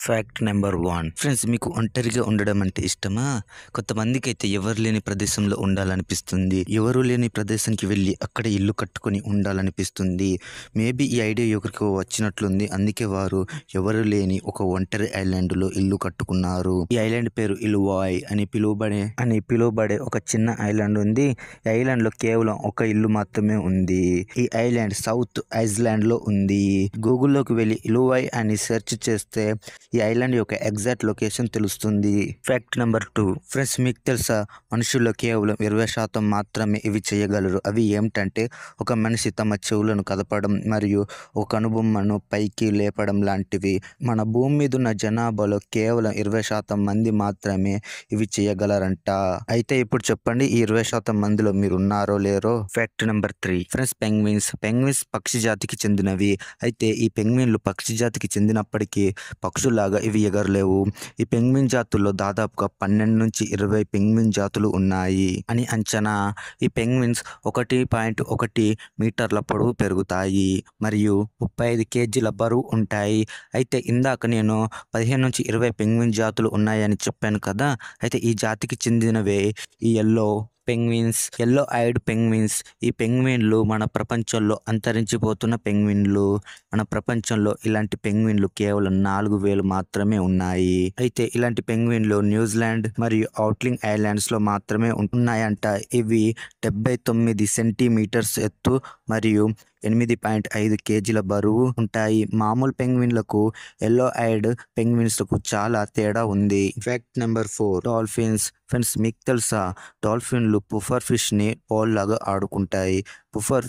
Fact number 1 friends, మీకు ఒంటరిగా ఉండడం అంటే ఇష్టమా? కొంతమందికి అయితే ఎవరు లేని ప్రదేశంలో ఉండాలనిపిస్తుంది. ఎవరు లేని ప్రదేశానికి వెళ్ళి అక్కడ ఇల్లు కట్టుకొని ఉండాలనిపిస్తుంది. మేబీ ఈ ఐడియా ఎవరికో వచ్చినట్లుంది. అందుకే వారు ఎవరు లేని ఒక ఒంటరి ఐలాండ్లో ఇల్లు కట్టుకున్నారు. ఈ ఐలాండ్ పేరు ఇలువాయ్ అని పిలువబడే ఒక చిన్న ఐలాండ్ ఉంది. ఈ ఐలాండ్ లో కేవలం ఒక ఇల్లు మాత్రమే ఉంది. ఈ ఐలాండ్ సౌత్ ఐస్లాండ్ లో ఉంది. గూగుల్లోకి వెళ్ళి ఇలువాయ్ అని సెర్చ్ చేస్తే ఈ ఐలాండ్ యొక్క ఎగ్జాక్ట్ లొకేషన్ తెలుస్తుంది. ఫ్యాక్ట్ నెంబర్ 2 ఫ్రెండ్స్, మీకు తెలుసా, మనుషుల్లో కేవలం 20% మాత్రమే ఇవి చేయగలరు. అవి ఏమిటంటే, ఒక మనిషి తమ చెవులను కదపడం మరియు ఒక కనుబొమ్మను పైకి లేపడం లాంటివి. మన భూమి మీద ఉన్న జనాభాలో కేవలం 20% మంది మాత్రమే ఇవి చేయగలరంట. అయితే ఇప్పుడు చెప్పండి, ఈ 20% మందిలో మీరు ఉన్నారో లేరో? ఫ్యాక్ట్ నెంబర్ 3 ఫ్రెండ్స్, పెంగ్విన్స్ పక్షి జాతికి చెందినవి. అయితే ఈ పెంగ్విన్లు పక్షి జాతికి చెందినప్పటికీ పక్షులాగా ఇవి ఎగరలేవు. ఈ పెంగ్విన్ జాతుల్లో దాదాపుగా 12 నుంచి 20 పెంగ్విన్ జాతులు ఉన్నాయి అని అంచనా. ఈ పెంగ్విన్స్ 1.1 మీటర్ల పొడవు పెరుగుతాయి మరియు 35 కేజీల బరువు ఉంటాయి. అయితే ఇందాక నేను 15 నుంచి 20 పెంగ్విన్ జాతులు ఉన్నాయని చెప్పాను కదా. అయితే ఈ జాతికి చెందినవే ఈ ఎల్లో ఐడ్ పెంగ్విన్స్. ఈ పెంగ్విన్లు మన ప్రపంచంలో అంతరించిపోతున్న పెంగ్విన్లు. మన ప్రపంచంలో ఇలాంటి పెంగ్విన్లు కేవలం 4000 మాత్రమే ఉన్నాయి. అయితే ఇలాంటి పెంగ్విన్లు న్యూజిలాండ్ మరియు అవుట్లింగ్ ఐలాండ్స్ లో మాత్రమే ఉన్నాయంట. ఇవి 79 సెంటీమీటర్స్ ఎత్తు మరియు 8.5 కేజీల బరువు ఉంటాయి. మామూలు పెంగ్విన్లకు ఎల్లో ఐడ్ పెంగ్విన్స్లకు చాలా తేడా ఉంది. Fact number 4 dolphins. ఫ్రెండ్స్, మీకు తెలుసా, డాల్ఫిన్లు పుఫర్ ఫిష్ ని బాల్ లాగా ఆడుకుంటాయి. పుఫర్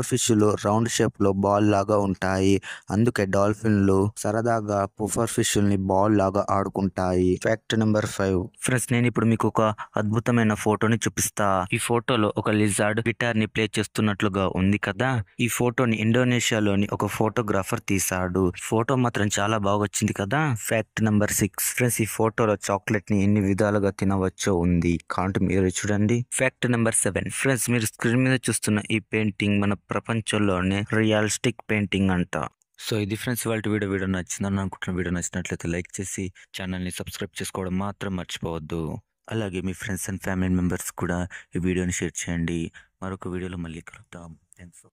ఫిష్లు రౌండ్ షేప్ లో బాల్ లాగా ఉంటాయి. అందుకే డాల్ఫిన్లు సరదాగా పుఫర్ ఫిష్ని బాల్ లాగా ఆడుకుంటాయి. ఫ్యాక్ట్ నెంబర్ 5 ఫ్రెండ్స్, నేను ఇప్పుడు మీకు ఒక అద్భుతమైన ఫోటోని చూపిస్తా. ఈ ఫోటోలో ఒక లిజార్డ్ గిటార్ ని ప్లే చేస్తున్నట్లుగా ఉంది కదా. ఈ ఫోటోని ఇండోనేషియాలోని ఒక ఫోటోగ్రాఫర్ తీశాడు. ఫోటో మాత్రం చాలా బాగా వచ్చింది కదా. ఫ్యాక్ట్ నెంబర్ 6 ఫ్రెండ్స్, ఈ ఫోటోలో చాక్లెట్ ని ఎన్ని విధాలుగా తినవచ్చో ఉంది. కాంట్ మీరు చూడండి. ఫ్యాక్ట్ నెంబర్ 7 ఫ్రెండ్స్, మీరు స్క్రీన్ మీద చూస్తున్న ఈ పెయింటింగ్ మన ప్రపంచంలోనే రియలిస్టిక్ పెయింటింగ్ అంట. సో ఇది ఫ్రెండ్స్, వాళ్ళ వీడియో నచ్చిందని అనుకుంటున్న. వీడియో నచ్చినట్లయితే లైక్ చేసి ఛానల్ని సబ్స్క్రైబ్ చేసుకోవడం మాత్రం మర్చిపోవద్దు. అలాగే మీ ఫ్రెండ్స్ అండ్ ఫ్యామిలీ మెంబర్స్ కూడా ఈ వీడియోని షేర్ చేయండి. మరొక వీడియోలో మళ్ళీ కలుద్దాం. థ్యాంక్స్.